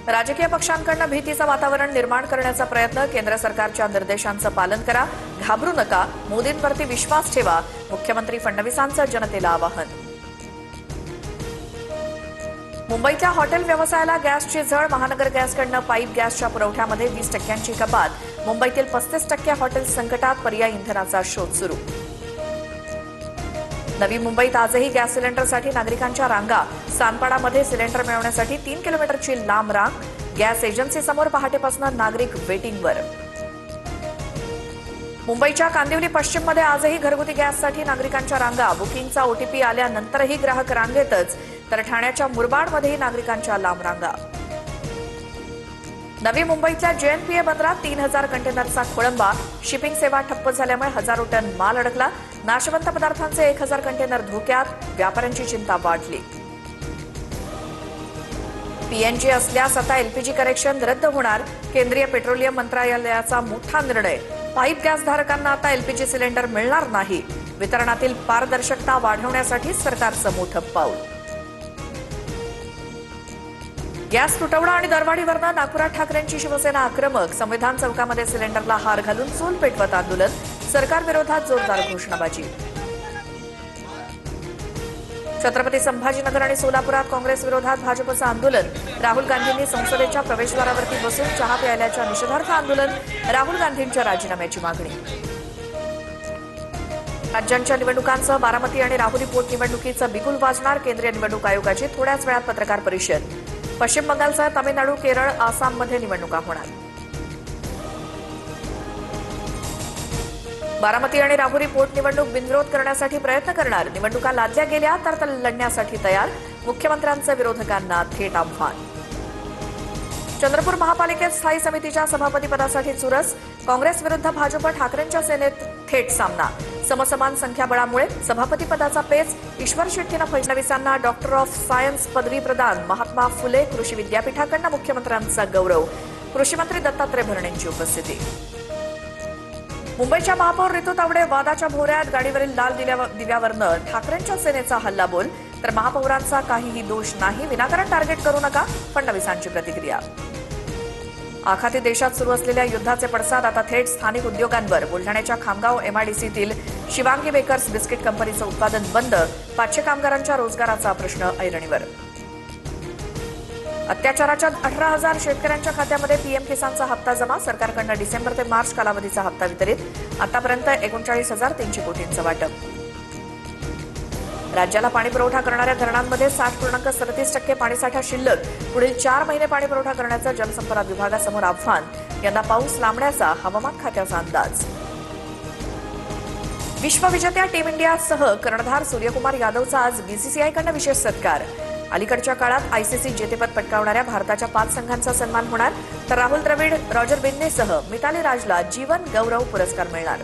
राजकीय पक्षांकडून भीतीचं वातावरण निर्माण करण्याचा प्रयत्न, केंद्र सरकारच्या निर्देशांचं पालन करा, घाबरू नका, मोदींवरती विश्वास ठेवा, मुख्यमंत्री फडणवीसांचं जनतेला आवाहन. मुंबईतल्या हॉटेल व्यवसायाला गॅसची झळ, महानगर गॅसकडून पाईप गॅसच्या पुरवठ्यामध्ये 20% कपात, मुंबईतील 35% हॉटेल संकटात, पर्यायी इंधनाचा शोध सुरू. नवी मुंबईत आजही गॅस सिलेंडरसाठी नागरिकांच्या रांगा, सानपाडामध्ये सिलेंडर मिळवण्यासाठी 3 किलोमीटरची लांब रांग, गॅस एजन्सीसमोर पहाटेपासून नागरिक वेटिंगवर. मुंबईच्या कांदिवली पश्चिममध्ये आजही घरगुती गॅससाठी नागरिकांच्या रांगा, बुकिंगचा ओटीपी आल्यानंतरही ग्राहक रांगेतच, तर ठाण्याच्या मुरबाडमध्येही नागरिकांच्या लांब रांगा. नवी मुंबईतल्या जेएनपीए बंदरात 3000 कंटेनरचा खोळंबा, शिपिंग सेवा ठप्प झाल्यामुळे हजारो टन माल अडकला, नाशवंत पदार्थांचे 1000 कंटेनर धोक्यात, व्यापाऱ्यांची चिंता वाढली. पीएनजी असल्यास आता एलपीजी कनेक्शन रद्द होणार, केंद्रीय पेट्रोलियम मंत्रालयाचा मोठा निर्णय, पाईप गॅसधारकांना आता एलपीजी सिलेंडर मिळणार नाही, वितरणातील पारदर्शकता वाढवण्यासाठी सरकारचं मोठं पाऊल. गॅस तुटवडा आणि दरवाढीवरनं नागपुरात ठाकरेंची शिवसेना आक्रमक, संविधान चौकामध्ये सिलेंडरला हार घालून चूल पेटवत आंदोलन, सरकारविरोधात जोरदार घोषणाबाजी. छत्रपती संभाजीनगर आणि सोलापुरात काँग्रेस विरोधात भाजपचं आंदोलन, राहुल गांधींनी संसदेच्या प्रवेशद्वारावरती बसून चहा प्यायल्याच्या निषेधार्थ आंदोलन, राहुल गांधींच्या राजीनाम्याची मागणी. राज्यांच्या निवडणुकांसह बारामती आणि राहुरी पोटनिवडणुकीचं बिगुल वाजणार, केंद्रीय निवडणूक आयोगाची थोड्याच वेळात पत्रकार परिषद. पश्चिम बंगालसह तामिळनाडू, केरळ, आसाममध्ये निवडणुका होणार. बारामती आणि राहुरी पोटनिवडणूक बिनविरोध करण्यासाठी प्रयत्न करणार, निवडणुका लादल्या गेल्या तर लढण्यासाठी तयार, मुख्यमंत्र्यांचं विरोधकांना थेट आव्हान. चंद्रपूर महापालिकेत स्थायी समितीच्या सभापतीपदासाठी चुरस, काँग्रेस विरुद्ध भाजप, ठाकरेंच्या सेनेत थेट सामना, समसमान संख्याबळामुळे सभापतीपदाचा पेच, ईश्वर शेट्टीनं फडणवीसांना डॉक्टर ऑफ सायन्स पदवी प्रदान, महात्मा फुले कृषी विद्यापीठाकडून मुख्यमंत्र्यांचा गौरव, कृषीमंत्री दत्तात्रय भरणेंची उपस्थिती. मुंबईच्या महापौर रितू तावडे वादाच्या भोवऱ्यात, गाडीवरील लाल दिव्यावरनं ठाकरेंच्या सेनेचा हल्लाबोल, तर महापौरांचा काहीही दोष नाही, विनाकारण टार्गेट करू नका, फडणवीसांची प्रतिक्रिया. आखाती देशात सुरू असलेल्या युद्धाचे पडसाद आता थेट स्थानिक उद्योगांवर, बुलढाण्याच्या खामगाव एमआयडीसीतील शिवांगी बेकर्स बिस्किट कंपनीचं उत्पादन बंद, 500 कामगारांच्या रोजगाराचा प्रश्न ऐरणीवर. अत्याचाराच्या 18,000 शेतकऱ्यांच्या खात्यामध्ये पीएम किसानचा हप्ता जमा, सरकारकडून डिसेंबर ते मार्च कालावधीचा हप्ता वितरित, आतापर्यंत 39,300 कोटींचं वाटप. राज्याला पाणीपुरवठा करणाऱ्या धरणांमध्ये 60.37% पाणीसाठा शिल्लक, पुढील 4 महिने पाणीपुरवठा करण्याचं जलसंपदा विभागासमोर आव्हान, यंदा पाऊस लांबण्याचा हवामान खात्याचा अंदाज. विश्वविजेत्या टीम इंडियासह कर्णधार सूर्यकुमार यादवचा आज बीसीसीआयकडून विशेष सत्कार. अलीकडच्या काळात आयसीसी जेतेपद पटकावणाऱ्या भारताच्या 5 संघांचा सन्मान होणार, तर राहुल द्रविड, रॉजर बिन्नेसह मिताली राजला जीवन गौरव पुरस्कार मिळणार.